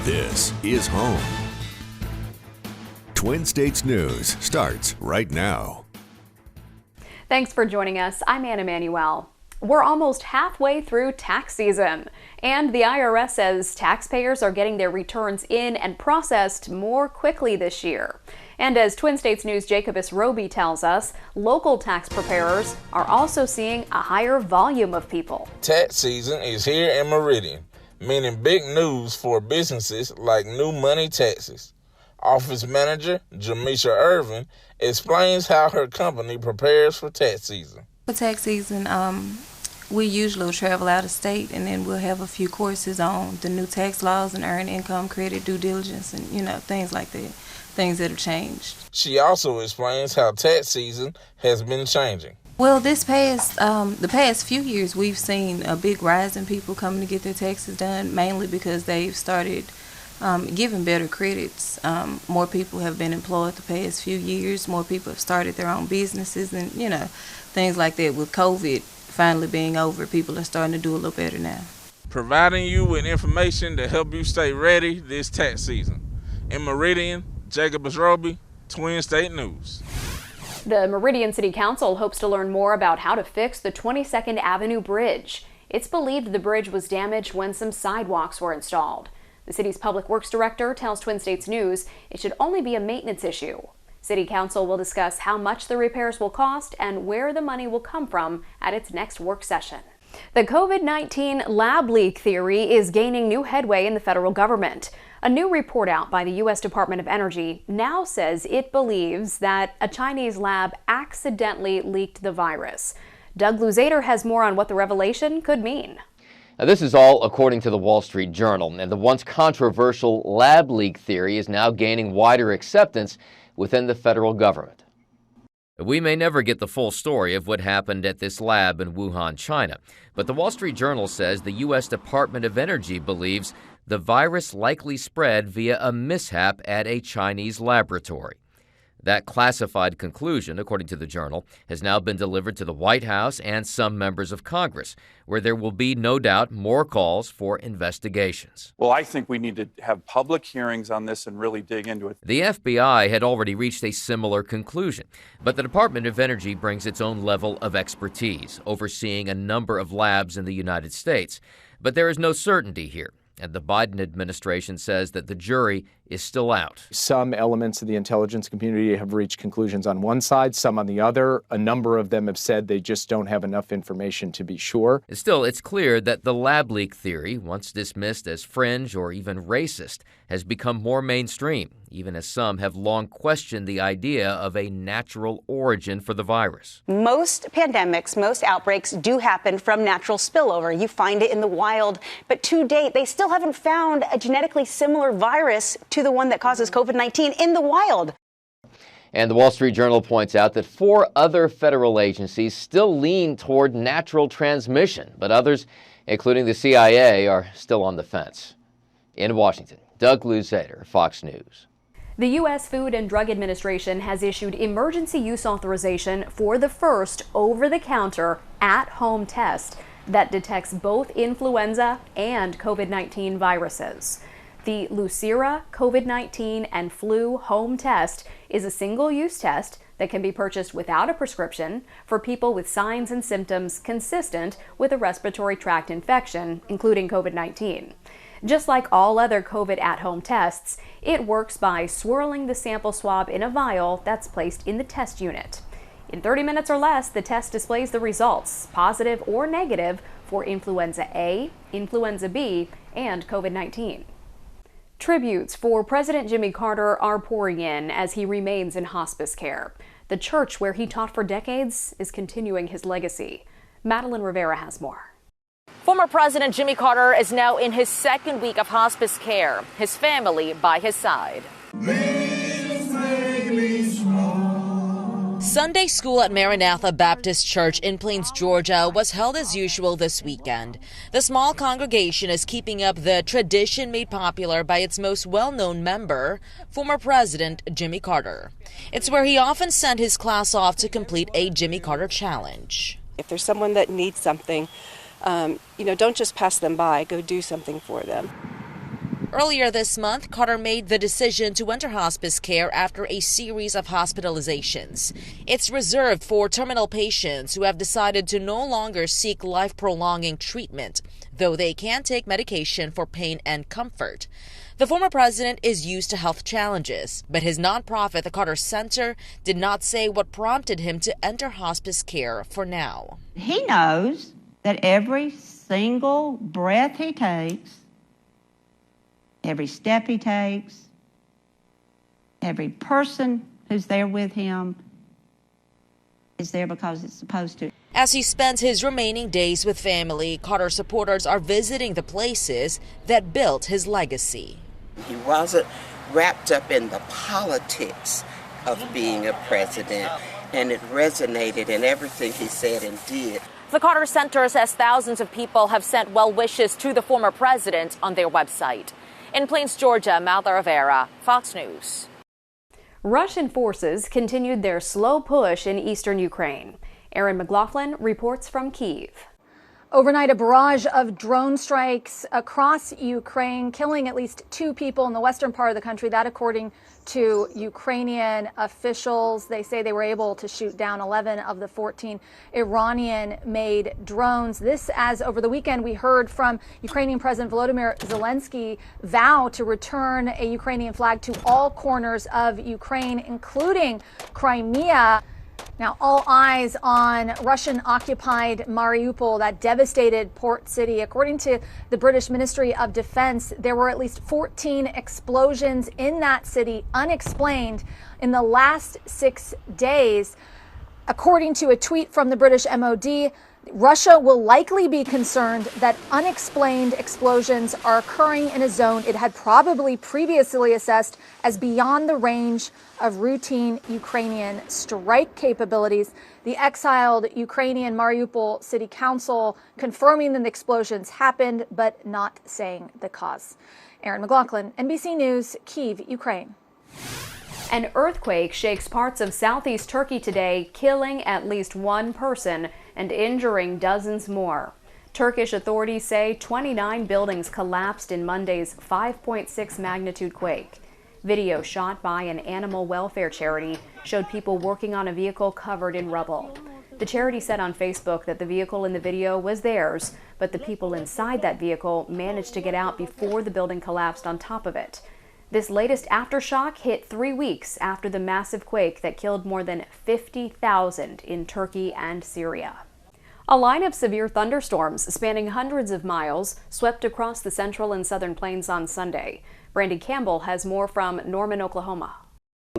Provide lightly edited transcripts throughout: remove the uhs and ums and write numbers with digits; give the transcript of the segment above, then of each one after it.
This is home. Twin States News starts right now. Thanks for joining us. I'm Anna Manuel. We're almost halfway through tax season, and the IRS says taxpayers are getting their returns in and processed more quickly this year. And as Twin States News' Jacobus Roby tells us, local tax preparers are also seeing a higher volume of people. Tax season is here in Meridian, meaning big news for businesses like New Money Taxes. Office manager Jamisha Irvin explains how her company prepares for tax season. For tax season, we usually will travel out of state, and then we'll have a few courses on the new tax laws and earned income credit due diligence and, things like that, things that have changed. She also explains how tax season has been changing. Well, the past few years, we've seen a big rise in people coming to get their taxes done, mainly because they've started giving better credits. More people have been employed the past few years. More people have started their own businesses and, things like that. With COVID finally being over, people are starting to do a little better now. Providing you with information to help you stay ready this tax season. In Meridian, Jacobus Roby, Twin State News. The Meridian City Council hopes to learn more about how to fix the 22nd Avenue Bridge. It's believed the bridge was damaged when some sidewalks were installed. The city's public works director tells Twin States News it should only be a maintenance issue. City Council will discuss how much the repairs will cost and where the money will come from at its next work session. The COVID-19 lab leak theory is gaining new headway in the federal government. A new report out by the U.S. Department of Energy now says it believes that a Chinese lab accidentally leaked the virus. Doug Luzader has more on what the revelation could mean. Now, this is all according to the Wall Street Journal, and the once controversial lab leak theory is now gaining wider acceptance within the federal government. We may never get the full story of what happened at this lab in Wuhan, China, but the Wall Street Journal says the U.S. Department of Energy believes the virus likely spread via a mishap at a Chinese laboratory. That classified conclusion, according to the Journal, has now been delivered to the White House and some members of Congress, where there will be, no doubt, more calls for investigations. Well, I think we need to have public hearings on this and really dig into it. The FBI had already reached a similar conclusion, but the Department of Energy brings its own level of expertise, overseeing a number of labs in the United States. But there is no certainty here. And the Biden administration says that the jury is still out. Some elements of the intelligence community have reached conclusions on one side, some on the other. A number of them have said they just don't have enough information to be sure. Still, it's clear that the lab leak theory, once dismissed as fringe or even racist, has become more mainstream, even as some have long questioned the idea of a natural origin for the virus. Most pandemics, most outbreaks do happen from natural spillover. You find it in the wild, but to date, they still haven't found a genetically similar virus to the one that causes COVID-19 in the wild. And the Wall Street Journal points out that 4 other federal agencies still lean toward natural transmission, but others, including the CIA, are still on the fence. In Washington, Doug Luzader, Fox News. The U.S. Food and Drug Administration has issued emergency use authorization for the first over-the-counter at-home test that detects both influenza and COVID-19 viruses. The Lucira COVID-19 and Flu Home Test is a single-use test that can be purchased without a prescription for people with signs and symptoms consistent with a respiratory tract infection, including COVID-19. Just like all other COVID at-home tests, it works by swirling the sample swab in a vial that's placed in the test unit. In 30 minutes or less, the test displays the results, positive or negative, for influenza A, influenza B, and COVID-19. Tributes for President Jimmy Carter are pouring in as he remains in hospice care. The church where he taught for decades is continuing his legacy. Madeline Rivera has more. Former President Jimmy Carter is now in his 2nd week of hospice care, his family by his side. Sunday school at Maranatha Baptist Church in Plains, Georgia was held as usual this weekend. The small congregation is keeping up the tradition made popular by its most well-known member, former President Jimmy Carter. It's where he often sent his class off to complete a Jimmy Carter challenge. If there's someone that needs something, don't just pass them by, go do something for them. Earlier this month, Qatar made the decision to enter hospice care after a series of hospitalizations. It's reserved for terminal patients who have decided to no longer seek life-prolonging treatment, though they can take medication for pain and comfort. The former president is used to health challenges, but his nonprofit, the Qatar Center, did not say what prompted him to enter hospice care for now. He knows that every single breath he takes, every step he takes, every person who's there with him is there because it's supposed to. As he spends his remaining days with family, Qatar supporters are visiting the places that built his legacy. He wasn't wrapped up in the politics of being a president, and it resonated in everything he said and did. The Qatar Center says thousands of people have sent well wishes to the former president on their website. In Plains, Georgia, Malta Rivera, Fox News. Russian forces continued their slow push in eastern Ukraine. Erin McLaughlin reports from Kyiv. Overnight, a barrage of drone strikes across Ukraine, killing at least 2 people in the western part of the country. That, according to Ukrainian officials. They say they were able to shoot down 11 of the 14 Iranian-made drones. This, as over the weekend we heard from Ukrainian President Volodymyr Zelensky vow to return a Ukrainian flag to all corners of Ukraine, including Crimea. Now, all eyes on Russian-occupied Mariupol, that devastated port city. According to the British Ministry of Defense, there were at least 14 explosions in that city, unexplained, in the last 6 days. According to a tweet from the British MOD, Russia will likely be concerned that unexplained explosions are occurring in a zone it had probably previously assessed as beyond the range of routine Ukrainian strike capabilities. The exiled Ukrainian Mariupol City Council confirming that the explosions happened, but not saying the cause. Erin McLaughlin, NBC News, Kyiv, Ukraine. An earthquake shakes parts of southeast Turkey today, killing at least one person and injuring dozens more. Turkish authorities say 29 buildings collapsed in Monday's 5.6 magnitude quake. Video shot by an animal welfare charity showed people working on a vehicle covered in rubble. The charity said on Facebook that the vehicle in the video was theirs, but the people inside that vehicle managed to get out before the building collapsed on top of it. This latest aftershock hit 3 weeks after the massive quake that killed more than 50,000 in Turkey and Syria. A line of severe thunderstorms spanning hundreds of miles swept across the central and southern plains on Sunday. Brandy Campbell has more from Norman, Oklahoma.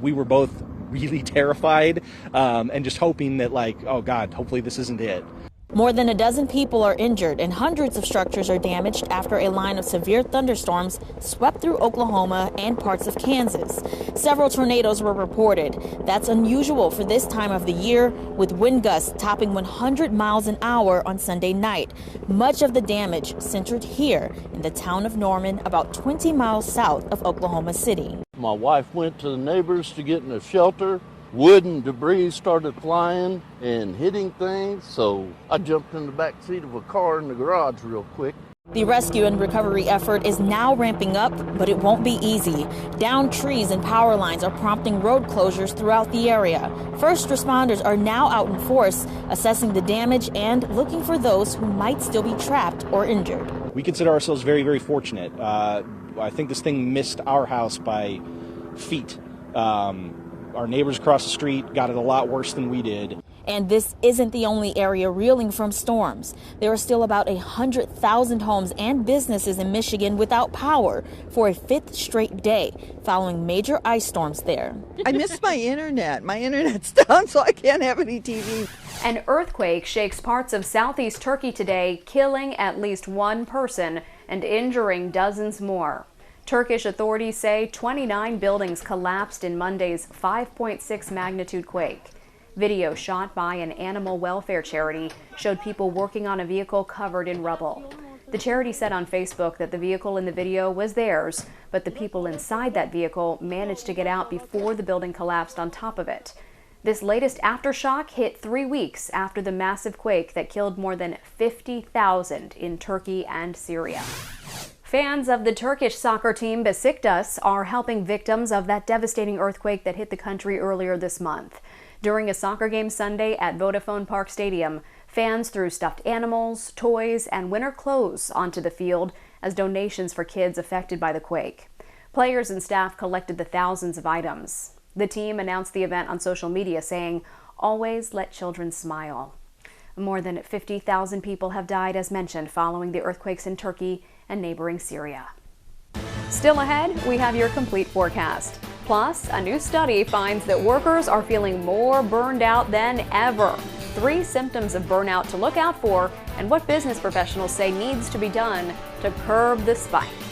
We were both really terrified and just hoping that, oh God, hopefully this isn't it. More than a dozen people are injured and hundreds of structures are damaged after a line of severe thunderstorms swept through Oklahoma and parts of Kansas. Several tornadoes were reported. That's unusual for this time of the year, with wind gusts topping 100 miles an hour on Sunday night. Much of the damage centered here in the town of Norman, about 20 miles south of Oklahoma City. My wife went to the neighbors to get in a shelter. Wood and debris started flying and hitting things, so I jumped in the back seat of a car in the garage real quick. The rescue and recovery effort is now ramping up, but it won't be easy. Downed trees and power lines are prompting road closures throughout the area. First responders are now out in force, assessing the damage and looking for those who might still be trapped or injured. We consider ourselves very, very fortunate. I think this thing missed our house by feet. Our neighbors across the street got it a lot worse than we did. And this isn't the only area reeling from storms. There are still about 100,000 homes and businesses in Michigan without power for a 5th straight day following major ice storms there. I missed my internet. My internet's down, so I can't have any TV. An earthquake shakes parts of southeast Turkey today, killing at least one person and injuring dozens more. Turkish authorities say 29 buildings collapsed in Monday's 5.6 magnitude quake. Video shot by an animal welfare charity showed people working on a vehicle covered in rubble. The charity said on Facebook that the vehicle in the video was theirs, but the people inside that vehicle managed to get out before the building collapsed on top of it. This latest aftershock hit 3 weeks after the massive quake that killed more than 50,000 in Turkey and Syria. Fans of the Turkish soccer team Besiktas are helping victims of that devastating earthquake that hit the country earlier this month. During a soccer game Sunday at Vodafone Park Stadium, fans threw stuffed animals, toys, and winter clothes onto the field as donations for kids affected by the quake. Players and staff collected the thousands of items. The team announced the event on social media, saying, "Always let children smile." More than 50,000 people have died, as mentioned, following the earthquakes in Turkey and neighboring Syria. Still ahead, we have your complete forecast. Plus, a new study finds that workers are feeling more burned out than ever. 3 symptoms of burnout to look out for and what business professionals say needs to be done to curb the spike.